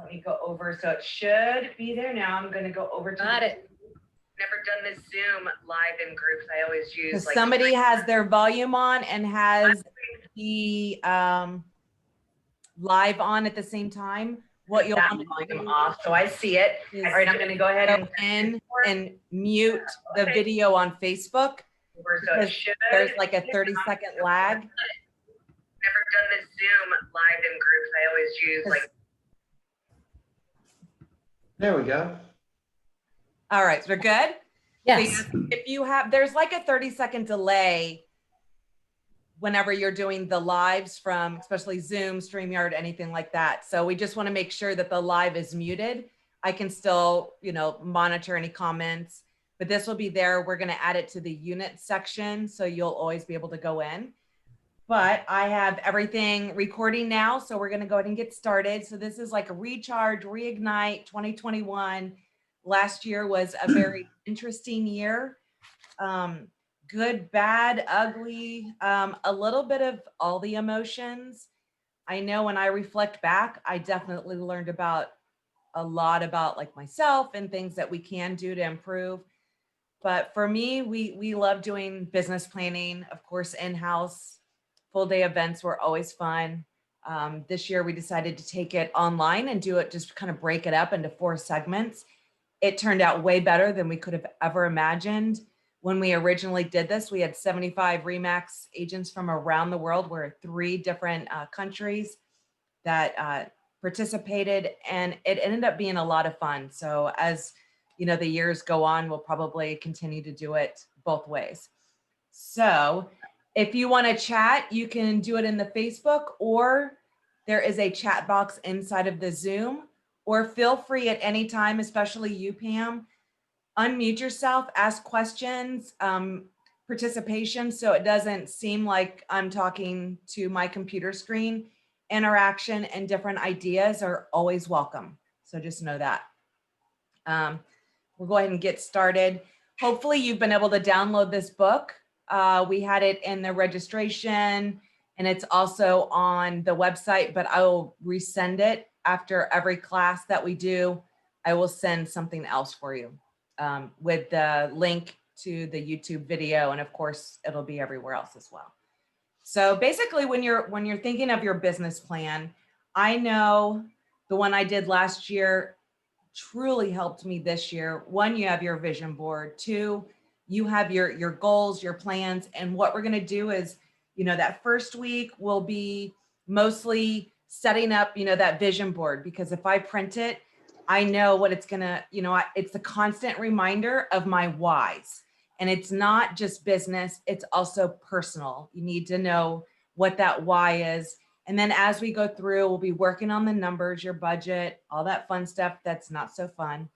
let me go over. So it should be there now. I'm going to go over to Got it. Never done this Zoom live in groups. I always use like somebody has their volume on and has the live on at the same time. What you'll want to volume off, so I see it. All right, I'm going to go ahead and mute the video on Facebook. So there's like a 30-second lag. Never done this Zoom live in groups. I always use like. There we go. All right, so we're good? Yes. So if you have, there's like a 30-second delay whenever you're doing the lives from, especially Zoom, StreamYard, anything like that. So we just want to make sure that the live is muted. I can still, you know, monitor any comments, but this will be there. We're going to add it to the unit section, so you'll always be able to go in. But I have everything recording now, so we're going to go ahead and get started. So this is like a Recharge, Reignite 2021. Last year was a very interesting year. Good, bad, ugly, a little bit of all the emotions. I know when I reflect back, I definitely learned a lot about like myself and things that we can do to improve. But for me, we love doing business planning, of course, in-house. Full day events were always fun. This year we decided to take it online and do it, just kind of break it up into 4 segments. It turned out way better than we could have ever imagined. When we originally did this, we had 75 RE/MAX agents from around the world. We're 3 different countries that participated, and it ended up being a lot of fun. So as you know, the years go on, we'll probably continue to do it both ways. So if you want to chat, you can do it in the Facebook, or there is a chat box inside of the Zoom, or feel free at any time, especially you, Pam, unmute yourself, ask questions, participation, so it doesn't seem like I'm talking to my computer screen. Interaction and different ideas are always welcome. So just know that. We'll go ahead and get started. Hopefully you've been able to download this book. We had it in the registration, and it's also on the website, but I will resend it after every class that we do. I will send something else for you with the link to the YouTube video, and of course it'll be everywhere else as well. So basically, when you're thinking of your business plan, I know the one I did last year truly helped me this year. 1, you have your vision board. 2, you have your goals, your plans. And what we're going to do is, you know, that first week will be mostly setting up, you know, that vision board, because if I print it, I know what it's going to, you know, it's a constant reminder of my whys. And it's not just business, it's also personal. You need to know what that why is. And then as we go through, we'll be working on the numbers, your budget, all that fun stuff that's not so fun.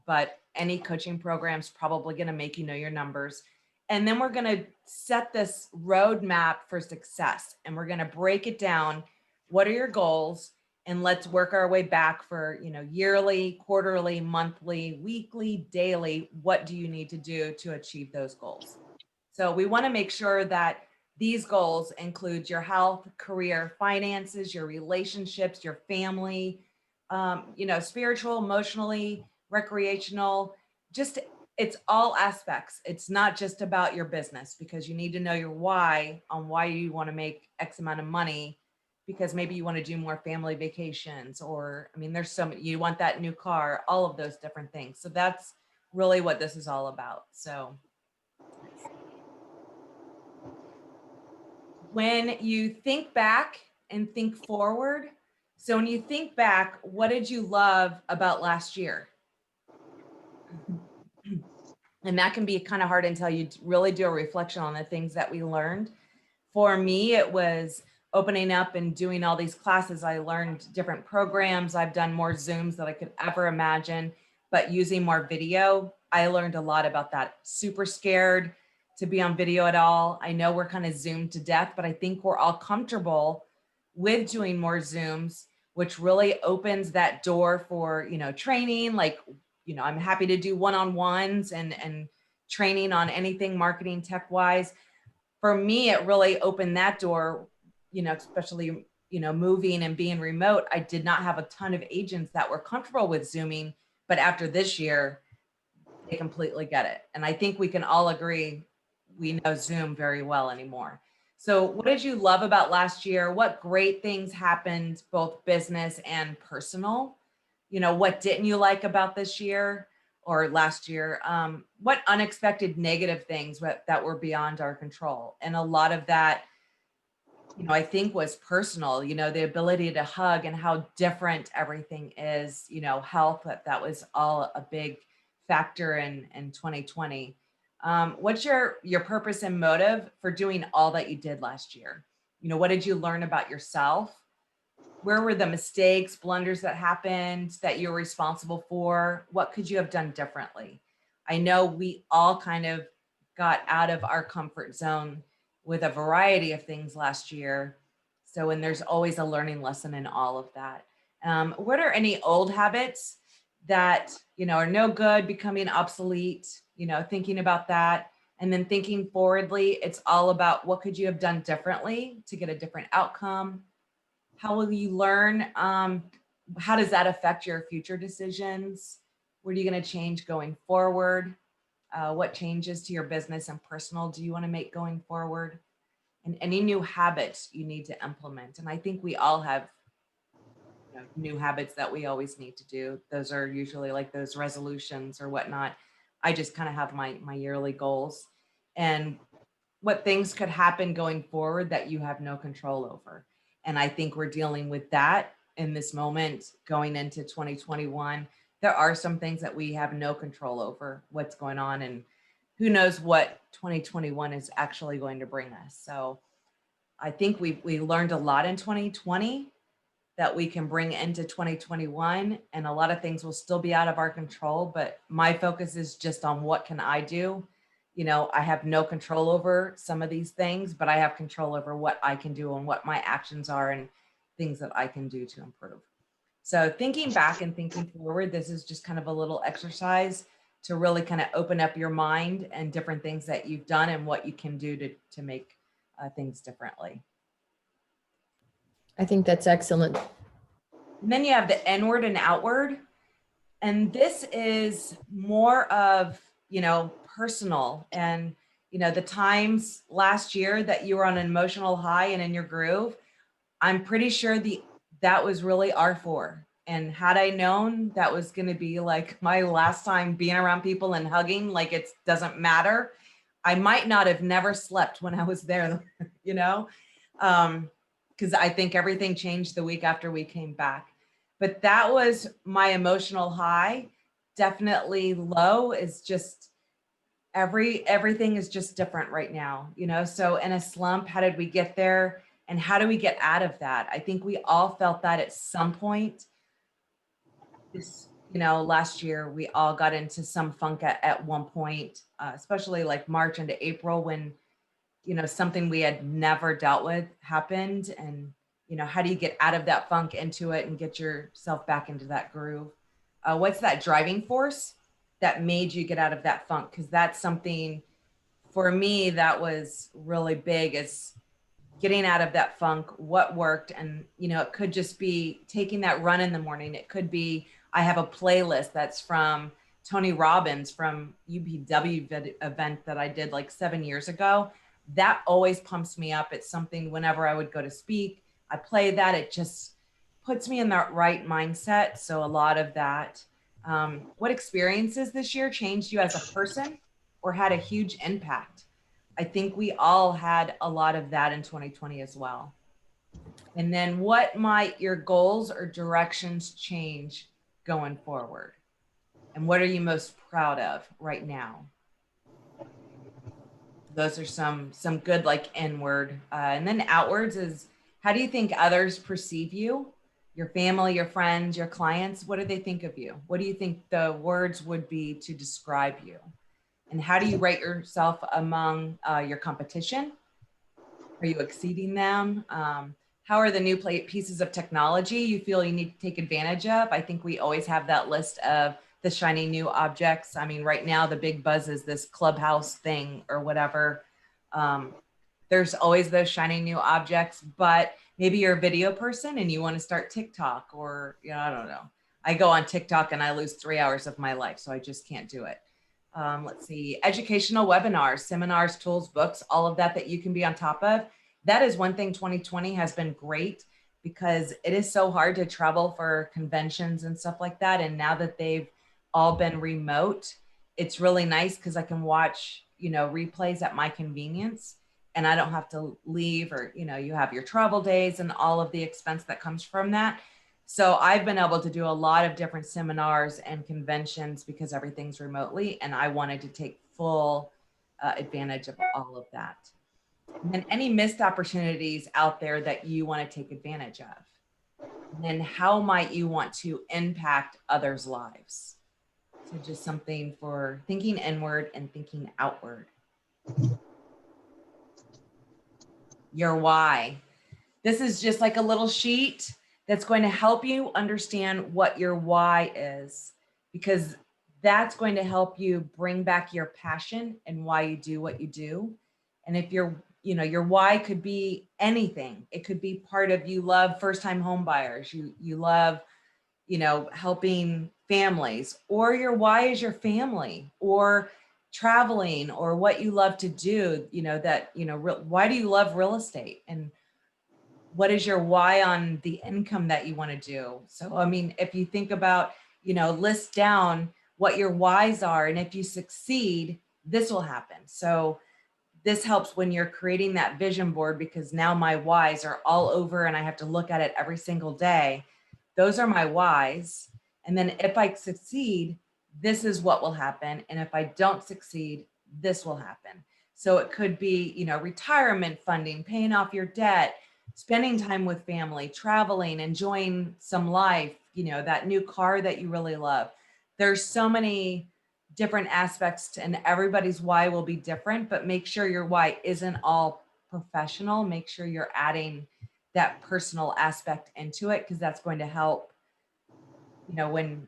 But any coaching program is probably going to make you know your numbers. And then we're going to set this roadmap for success. And we're going to break it down. What are your goals? And let's work our way back for, you know, yearly, quarterly, monthly, weekly, daily. What do you need to do to achieve those goals? So we want to make sure that these goals include your health, career, finances, your relationships, your family, you know, spiritual, emotionally, recreational, just it's all aspects. It's not just about your business, because you need to know your why on why you want to make X amount of money, because maybe you want to do more family vacations, or, I mean, there's so many, you want that new car, all of those different things. So that's really what this is all about. So when you think back and think forward, so when you think back, what did you love about last year? And that can be kind of hard until you really do a reflection on the things that we learned. For me, it was opening up and doing all these classes. I learned different programs. I've done more Zooms than I could ever imagine, but using more video, I learned a lot about that. Super scared to be on video at all. I know we're kind of Zoomed to death, but I think we're all comfortable with doing more Zooms, which really opens that door for, you know, training. Like, you know, I'm happy to do one-on-ones and training on anything marketing tech wise. For me, it really opened that door, you know, especially moving and being remote, I did not have a ton of agents that were comfortable with Zooming. But after this year, they completely get it. And I think we can all agree we know Zoom very well anymore. So what did you love about last year? What great things happened, both business and personal? What didn't you like about this year or last year? What unexpected negative things that were beyond our control? And a lot of that, I think was personal, the ability to hug and how different everything is, health, that was all a big factor in 2020. What's your purpose and motive for doing all that you did last year? What did you learn about yourself? Where were the mistakes, blunders that happened that you're responsible for? What could you have done differently? I know we all kind of got out of our comfort zone with a variety of things last year. So, and there's always a learning lesson in all of that. What are any old habits that, are no good, becoming obsolete, thinking about that? And then thinking forwardly, it's all about what could you have done differently to get a different outcome? How will you learn? How does that affect your future decisions? What are you going to change going forward? What changes to your business and personal do you want to make going forward? And any new habits you need to implement. And I think we all have new habits that we always need to do. Those are usually like those resolutions or whatnot. I just kind of have my yearly goals and what things could happen going forward that you have no control over. And I think we're dealing with that in this moment going into 2021. There are some things that we have no control over what's going on, and who knows what 2021 is actually going to bring us. So I think we learned a lot in 2020 that we can bring into 2021, and a lot of things will still be out of our control, but my focus is just on what can I do. I have no control over some of these things, but I have control over what I can do and what my actions are and things that I can do to improve. So thinking back and thinking forward, this is just kind of a little exercise to really kind of open up your mind and different things that you've done and what you can do to make things differently. I think that's excellent. And then you have the inward and outward. And this is more of, personal and, the times last year that you were on an emotional high and in your groove. I'm pretty sure that was really R4. And had I known that was going to be like my last time being around people and hugging, like it doesn't matter, I might not have never slept when I was there, because I think everything changed the week after we came back. But that was my emotional high. Definitely low is just everything is just different right now, so in a slump, how did we get there? And how do we get out of that? I think we all felt that at some point. Last year, we all got into some funk at one point, especially like March into April when, something we had never dealt with happened. And, how do you get out of that funk into it and get yourself back into that groove? What's that driving force that made you get out of that funk? Because that's something for me that was really big, is getting out of that funk, what worked. And, it could just be taking that run in the morning. It could be, I have a playlist that's from Tony Robbins from UPW event that I did like 7 years ago. That always pumps me up. It's something whenever I would go to speak, I play that. It just puts me in that right mindset. So a lot of that. What experiences this year changed you as a person or had a huge impact? I think we all had a lot of that in 2020 as well. And then what might your goals or directions change going forward? And what are you most proud of right now? Those are some good like inward. And then outwards is, how do you think others perceive you? Your family, your friends, your clients, what do they think of you? What do you think the words would be to describe you? And how do you rate yourself among your competition? Are you exceeding them? How are the new pieces of technology you feel you need to take advantage of? I think we always have that list of the shiny new objects. I mean, right now, the big buzz is this Clubhouse thing or whatever. There's always those shiny new objects, but maybe you're a video person and you want to start TikTok, or, you know, I don't know. I go on TikTok and I lose 3 hours of my life, so I just can't do it. Let's see, educational webinars, seminars, tools, books, all of that you can be on top of. That is one thing 2020 has been great, because it is so hard to travel for conventions and stuff like that. And now that they've all been remote, it's really nice because I can watch, you know, replays at my convenience, and I don't have to leave, or, you know, you have your travel days and all of the expense that comes from that. So I've been able to do a lot of different seminars and conventions because everything's remotely, and I wanted to take full advantage of all of that. And then any missed opportunities out there that you want to take advantage of. And then how might you want to impact others' lives? So just something for thinking inward and thinking outward. Your why. This is just like a little sheet that's going to help you understand what your why is, because that's going to help you bring back your passion and why you do what you do. And if you're, you know, your why could be anything. It could be part of, you love first-time home buyers, you love, you know, helping families, or your why is your family, or traveling, or what you love to do, you know, that, you know, why do you love real estate, and what is your why on the income that you want to do? So, I mean, if you think about, you know, list down what your whys are, and if you succeed, this will happen. So this helps when you're creating that vision board, because now my whys are all over and I have to look at it every single day. Those are my whys. And then if I succeed, this is what will happen. And if I don't succeed, this will happen. So it could be, you know, retirement funding, paying off your debt, spending time with family, traveling, enjoying some life, you know, that new car that you really love. There's so many different aspects and everybody's why will be different, but make sure your why isn't all professional. Make sure you're adding that personal aspect into it, because that's going to help, you know, when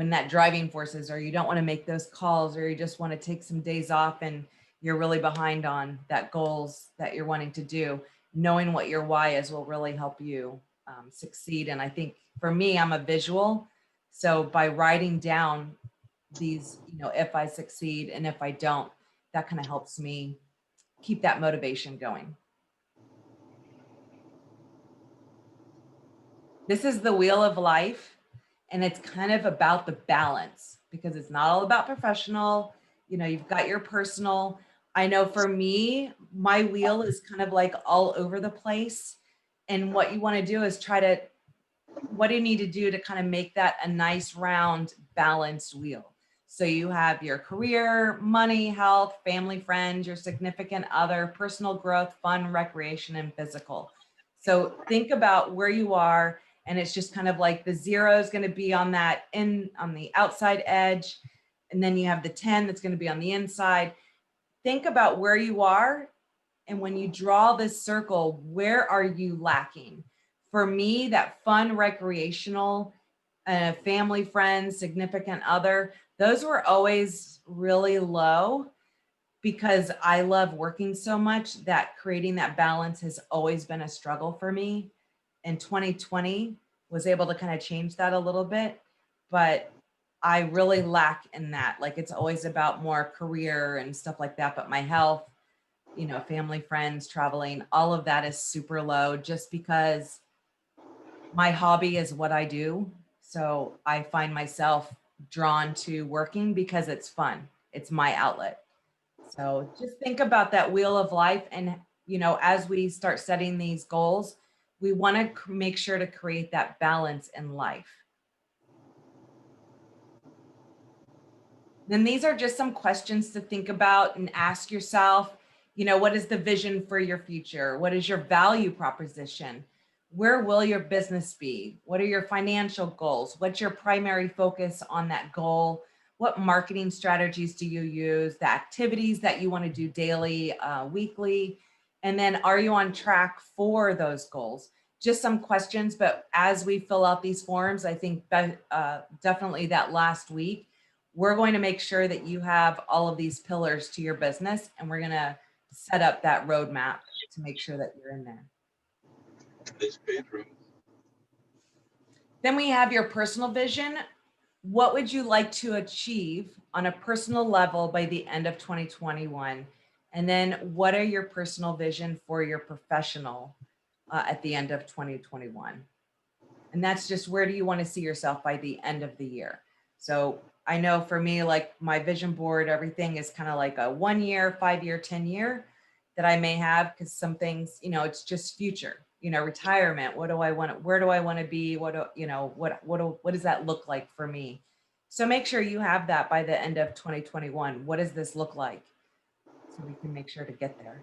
that driving force is, or you don't want to make those calls, or you just want to take some days off and you're really behind on that goals that you're wanting to do. Knowing what your why is will really help you succeed. And I think for me, I'm a visual. So by writing down these, you know, if I succeed and if I don't, that kind of helps me keep that motivation going. This is the wheel of life. And it's kind of about the balance, because it's not all about professional. You know, you've got your personal. I know for me, my wheel is kind of like all over the place. And what you want to do is try to, what do you need to do to kind of make that a nice round balanced wheel? So you have your career, money, health, family, friends, your significant other, personal growth, fun, recreation, and physical. So think about where you are. And it's just kind of like the 0 is going to be on that on the outside edge. And then you have the 10 that's going to be on the inside. Think about where you are. And when you draw this circle, where are you lacking? For me, that fun, recreational, family, friends, significant other, those were always really low, because I love working so much that creating that balance has always been a struggle for me. In 2020 was able to kind of change that a little bit, but I really lack in that. Like, it's always about more career and stuff like that. But my health, you know, family, friends, traveling, all of that is super low, just because my hobby is what I do. So I find myself drawn to working because it's fun. It's my outlet. So just think about that wheel of life. And, you know, as we start setting these goals, we want to make sure to create that balance in life. Then these are just some questions to think about and ask yourself, you know, what is the vision for your future? What is your value proposition? Where will your business be? What are your financial goals? What's your primary focus on that goal? What marketing strategies do you use? The activities that you want to do daily, weekly? And then are you on track for those goals? Just some questions, but as we fill out these forms, I think definitely that last week, we're going to make sure that you have all of these pillars to your business, and we're going to set up that roadmap to make sure that you're in there. Nice bedroom. Then we have your personal vision. What would you like to achieve on a personal level by the end of 2021? And then what are your personal vision for your professional at the end of 2021? And that's just, where do you want to see yourself by the end of the year? So I know for me, like my vision board, everything is kind of like a 1 year, 5 year, 10 year that I may have, because some things, you know, it's just future, you know, retirement. What do I want to, where do I want to be? What do, you know, what does that look like for me? So make sure you have that by the end of 2021. What does this look like? So we can make sure to get there.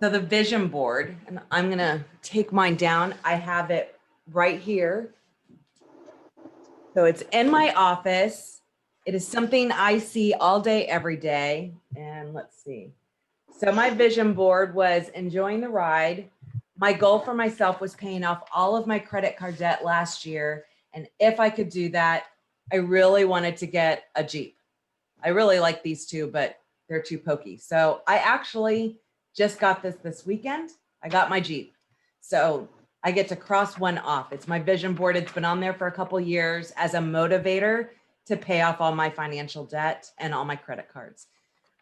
So the vision board, and I'm gonna take mine down. I have it right here. So it's in my office. It is something I see all day, every day. And let's see. So my vision board was enjoying the ride. My goal for myself was paying off all of my credit card debt last year. And if I could do that, I really wanted to get a Jeep. I really like these two, but they're too pokey. So I actually just got this weekend. I got my Jeep. So I get to cross one off. It's my vision board. It's been on there for a couple of years as a motivator to pay off all my financial debt and all my credit cards.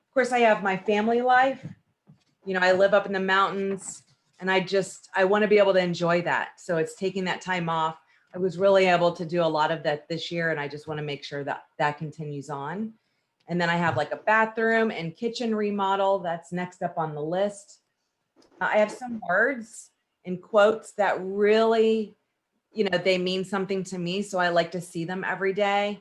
Of course, I have my family life. You know, I live up in the mountains and I want to be able to enjoy that. So it's taking that time off. I was really able to do a lot of that this year, and I just want to make sure that that continues on. And then I have like a bathroom and kitchen remodel. That's next up on the list. I have some words and quotes that really, you know, they mean something to me. So I like to see them every day.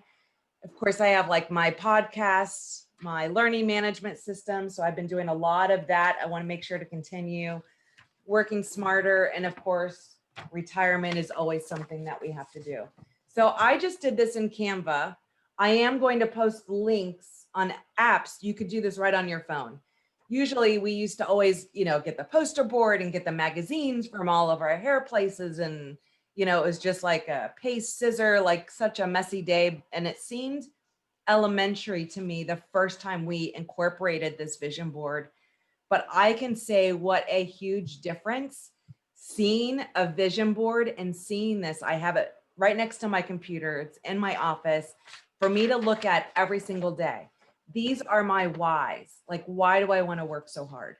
Of course, I have like my podcasts, my learning management system. So I've been doing a lot of that. I want to make sure to continue working smarter. And of course, retirement is always something that we have to do. So I just did this in Canva. I am going to post links on apps. You could do this right on your phone. Usually we used to always, you know, get the poster board and get the magazines from all of our hair places. And, you know, it was just like a paste scissor, like such a messy day. And it seemed elementary to me the first time we incorporated this vision board. But I can say what a huge difference seeing a vision board and seeing this. I have it right next to my computer. It's in my office for me to look at every single day. These are my whys. Like, why do I want to work so hard?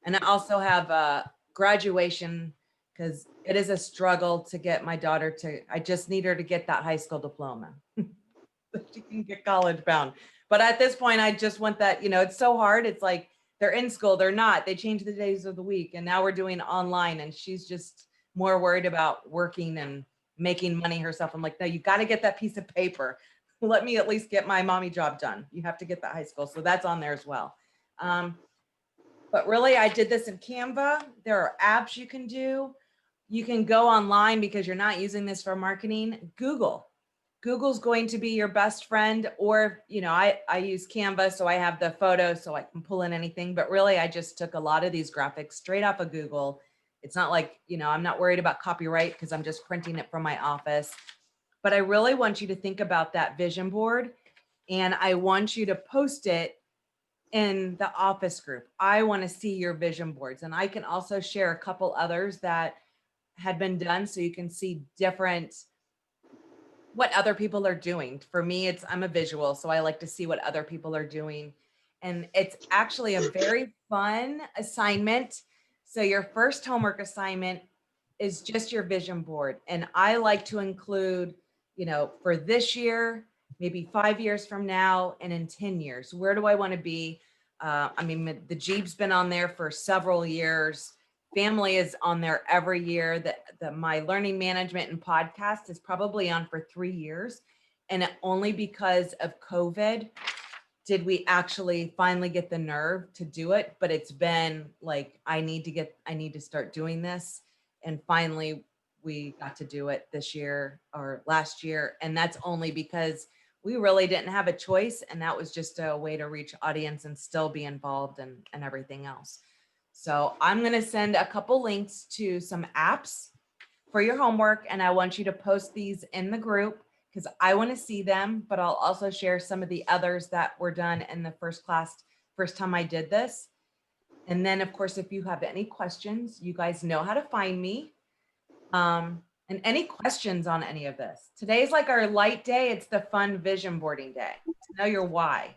And I also have a graduation, because it is a struggle to get my daughter to, I just need her to get that high school diploma so she can get college bound. But at this point, I just want that, you know, it's so hard. It's like, they're in school, they're not, they change the days of the week. And now we're doing online, and she's just more worried about working and making money herself. I'm like, no, you got to get that piece of paper. Let me at least get my mommy job done. You have to get that high school. So that's on there as well. But really, I did this in Canva. There are apps you can do. You can go online because you're not using this for marketing. Google's going to be your best friend. Or, you know, I use Canva, so I have the photos so I can pull in anything. But really, I just took a lot of these graphics straight off of Google. It's not like, you know, I'm not worried about copyright because I'm just printing it from my office. But I really want you to think about that vision board, and I want you to post it in the office group. I want to see your vision boards, and I can also share a couple others that had been done so you can see different, what other people are doing. For me, I'm a visual, so I like to see what other people are doing. And it's actually a very fun assignment. So your first homework assignment is just your vision board. And I like to include, you know, for this year, maybe 5 years from now, and in 10 years, where do I want to be? I mean, the Jeep's been on there for several years. Family is on there every year. My learning management and podcast is probably on for 3 years. And only because of COVID did we actually finally get the nerve to do it. But it's been like, I need to start doing this. And finally, we got to do it this year or last year. And that's only because we really didn't have a choice. And that was just a way to reach audience and still be involved and everything else. So I'm going to send a couple links to some apps for your homework. And I want you to post these in the group because I want to see them, but I'll also share some of the others that were done in the first time I did this. And then, of course, if you have any questions, you guys know how to find me. And any questions on any of this? Today's like our light day. It's the fun vision boarding day. To know your why.